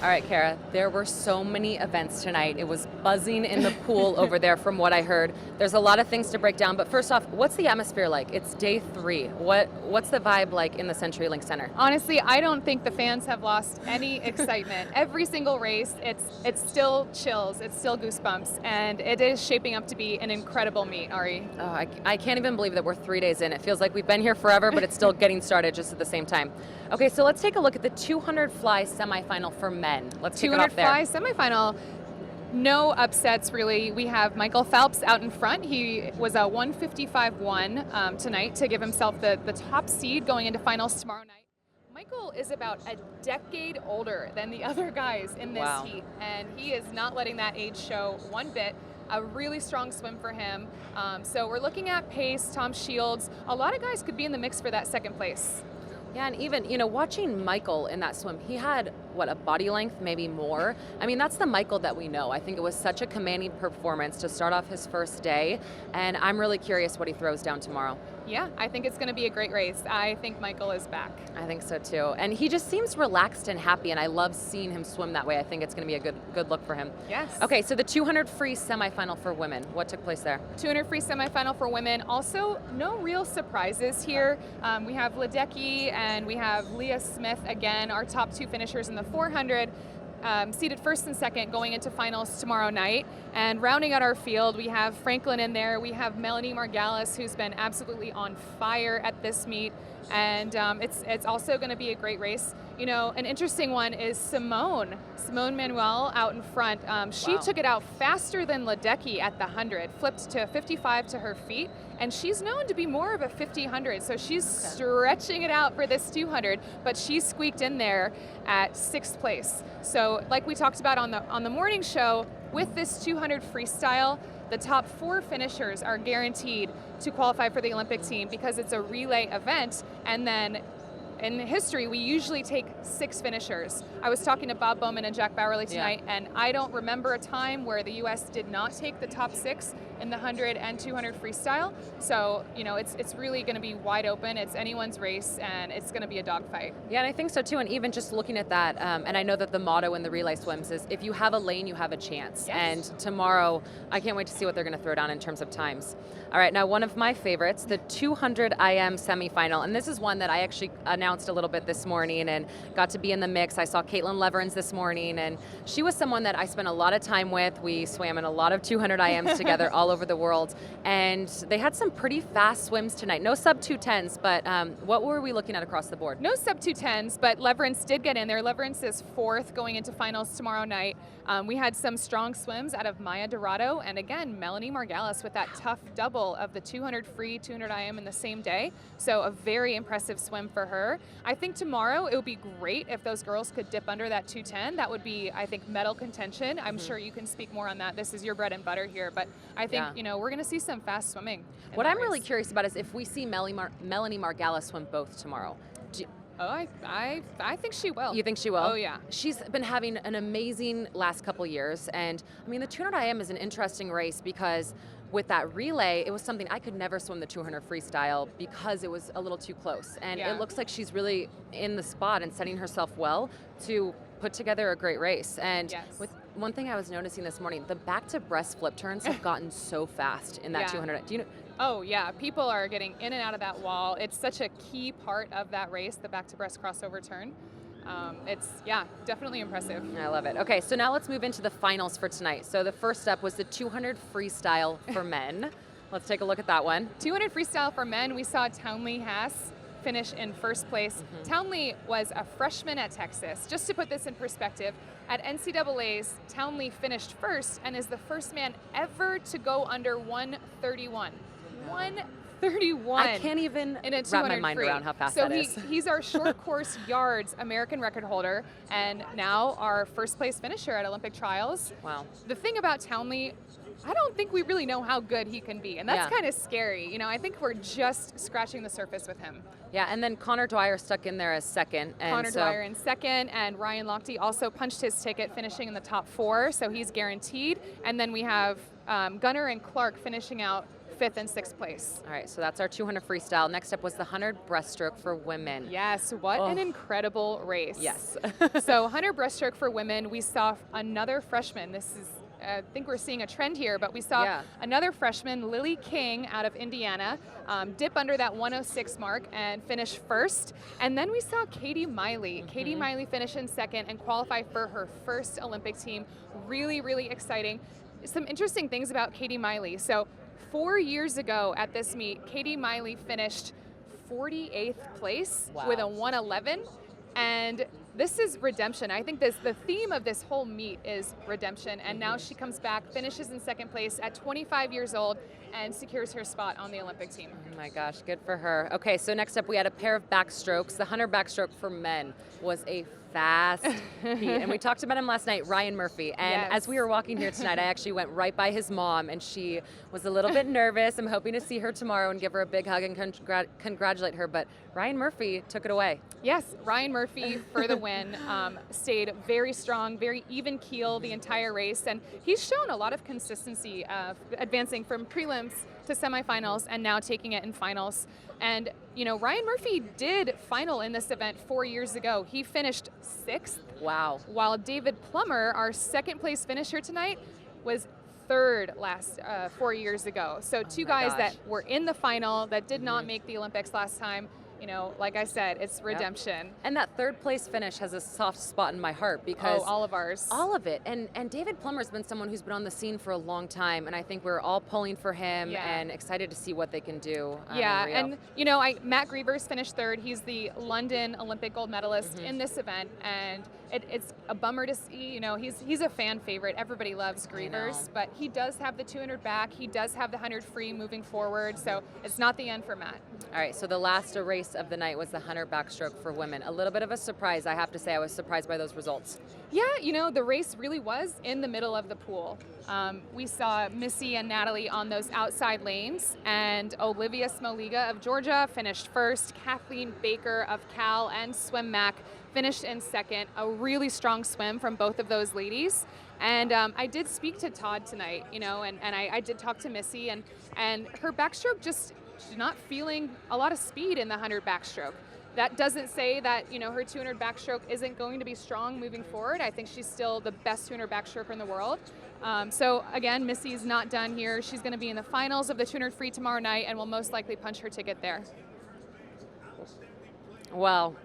All right, Kara, there were so many events tonight. It was buzzing in the pool over there from what I heard. There's a lot of things to break down, but first off, what's the atmosphere like? It's day 3. What's the vibe like in the CenturyLink Center? Honestly, I don't think the fans have lost any excitement. Every single race, it's still chills, it's still goosebumps, and it is shaping up to be an incredible meet, Ari. Oh, I can't even believe that we're 3 days in. It feels like we've been here forever, but it's still getting started just at the same time. Okay, so let's take a look at the 200 fly semifinal for men. Let's kick it off there. 200 fly semifinal. No upsets, really. We have Michael Phelps out in front. He was a 155.1 tonight to give himself the top seed going into finals tomorrow night. Michael is about a decade older than the other guys in this heat, and he is not letting that age show one bit. A really strong swim for him. So we're looking at pace, Tom Shields. A lot of guys could be in the mix for that second place. Yeah, and even, watching Michael in that swim, he had, a body length, maybe more? I mean, that's the Michael that we know. I think it was such a commanding performance to start off his first day, and I'm really curious what he throws down tomorrow. Yeah, I think it's going to be a great race. I think Michael is back. I think so too. And he just seems relaxed and happy, and I love seeing him swim that way. I think it's going to be a good look for him. Yes. Okay, so the 200 free semifinal for women, what took place there? 200 free semifinal for women. Also, no real surprises here. We have Ledecky and we have Leah Smith again, our top 2 finishers in the 400. Seated first and second going into finals tomorrow night. And rounding out our field, we have Franklin in there. We have Melanie Margalis, who's been absolutely on fire at this meet. And it's also going to be a great race. An interesting one is Simone Manuel out in front. She took it out faster than Ledecky at the 100, flipped to 55 to her feet, and she's known to be more of a 50-100, so she's stretching it out for this 200, but she squeaked in there at 6th place. So like we talked about on the morning show, with this 200 freestyle, the top 4 finishers are guaranteed to qualify for the Olympic team because it's a relay event, and then in history, we usually take 6 finishers. I was talking to Bob Bowman and Jack Bowerly tonight, and I don't remember a time where the U.S. did not take the top 6 in the 100 and 200 freestyle. So, it's really going to be wide open. It's anyone's race, and it's going to be a dogfight. Yeah, and I think so too. And even just looking at that, and I know that the motto in the relay swims is, if you have a lane, you have a chance. Yes. And tomorrow, I can't wait to see what they're going to throw down in terms of times. All right, now one of my favorites, the 200 IM semifinal, and this is one that I actually announced a little bit this morning and got to be in the mix. I saw Caitlin Leverins this morning, and she was someone that I spent a lot of time with. We swam in a lot of 200 IMs together all over the world, and they had some pretty fast swims tonight. No sub 210s, but what were we looking at across the board? No sub 210s, but Leverins did get in there. Leverins is 4th going into finals tomorrow night. We had some strong swims out of Maya Dorado, and again, Melanie Margalis with that tough double of the 200 free, 200 IM in the same day. So a very impressive swim for her. I think tomorrow it would be great if those girls could dip under that 210. That would be, I think, medal contention. I'm sure you can speak more on that. This is your bread and butter here, but I think, we're going to see some fast swimming. What I'm really curious about is if we see Melanie Margalis swim both tomorrow. I think she will. You think she will? Oh, yeah. She's been having an amazing last couple years, and I mean, the 200 IM is an interesting race because with that relay, it was something I could never swim the 200 freestyle because it was a little too close. And it looks like she's really in the spot and setting herself well to put together a great race. And with one thing I was noticing this morning, the back to breast flip turns have gotten so fast in that 200. Do you know? Oh yeah, people are getting in and out of that wall. It's such a key part of that race, the back to breast crossover turn. It's definitely impressive. I love it. Okay, so now let's move into the finals for tonight. So the first step was the 200 freestyle for men. Let's take a look at that one. 200 freestyle for men, we saw Townley Haas finish in 1st place. Townley was a freshman at Texas. Just to put this in perspective, at NCAA's, Townley finished 1st and is the first man ever to go under 131. 131. I can't even in a wrap my mind free. around how fast so that is. He's our short course yards American record holder, and now our 1st place finisher at Olympic trials. Wow. The thing about Townley, I don't think we really know how good he can be, and that's kind of scary. I think we're just scratching the surface with him. Yeah, and then Connor Dwyer stuck in there as 2nd. Connor Dwyer in 2nd, and Ryan Lochte also punched his ticket, finishing in the top 4, so he's guaranteed. And then we have Gunnar and Clark finishing out 5th and 6th place. All right, so that's our 200 freestyle. Next up was the 100 breaststroke for women. Yes, what an incredible race. Yes. So 100 breaststroke for women, we saw another freshman. This is, I think we're seeing a trend here, but we saw another freshman, Lily King out of Indiana, dip under that 106 mark and finish first. And then we saw Katie Miley. Katie Miley finish in second and qualify for her first Olympic team. Really, really exciting. Some interesting things about Katie Miley. So 4 years ago at this meet, Katie Miley finished 48th place with a 111. And this is redemption. I think the theme of this whole meet is redemption. And now she comes back, finishes in second place at 25 years old, and secures her spot on the Olympic team. Oh my gosh, good for her. Okay, so next up we had a pair of backstrokes. The 100 backstroke for men was a fast heat. And we talked about him last night, Ryan Murphy. And as we were walking here tonight, I actually went right by his mom, and she was a little bit nervous. I'm hoping to see her tomorrow and give her a big hug and congratulate her. But Ryan Murphy took it away. Yes, Ryan Murphy for the win. Stayed very strong, very even keel the entire race. And he's shown a lot of consistency, advancing from prelims to semifinals and now taking it in finals. And, you know, Ryan Murphy did final in this event 4 years ago. He finished 6th. Wow. While David Plummer, our second place finisher tonight, was 3rd last 4 years ago. So two guys that were in the final that did not make the Olympics last time. You know, like I said, it's redemption. And that 3rd place finish has a soft spot in my heart because all of ours. All of it. And David Plummer's been someone who's been on the scene for a long time, and I think we're all pulling for him and excited to see what they can do. In Rio. And you know, Matt Grievers finished 3rd. He's the London Olympic gold medalist in this event, and it's a bummer to see. You know, he's a fan favorite. Everybody loves Grievers, but he does have the 200 back. He does have the 100 free moving forward, so it's not the end for Matt. All right, so the last race of the night was the 100 backstroke for women. A little bit of a surprise, I have to say. I was surprised by those results. Yeah, you know, the race really was in the middle of the pool. We saw Missy and Natalie on those outside lanes, and Olivia Smoliga of Georgia finished first. Kathleen Baker of Cal and Swim Mac finished in second. A really strong swim from both of those ladies. And I did speak to Todd tonight, you know, and I did talk to Missy, and her backstroke just, she's not feeling a lot of speed in the 100 backstroke. That doesn't say that, you know, her 200 backstroke isn't going to be strong moving forward. I think she's still the best 200 backstroker in the world. So again, Missy's not done here. She's going to be in the finals of the 200 free tomorrow night and will most likely punch her ticket there. Well,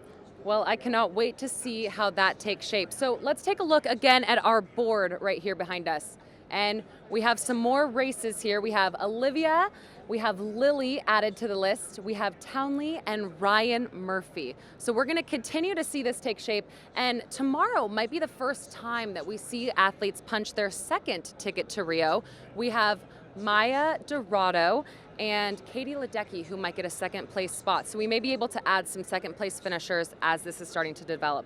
I cannot wait to see how that takes shape. So let's take a look again at our board right here behind us. And we have some more races here. We have Olivia, we have Lily added to the list, we have Townley and Ryan Murphy. So we're gonna continue to see this take shape, and tomorrow might be the first time that we see athletes punch their second ticket to Rio. We have Maya Dorado and Katie Ledecky, who might get a second place spot. So we may be able to add some second place finishers as this is starting to develop.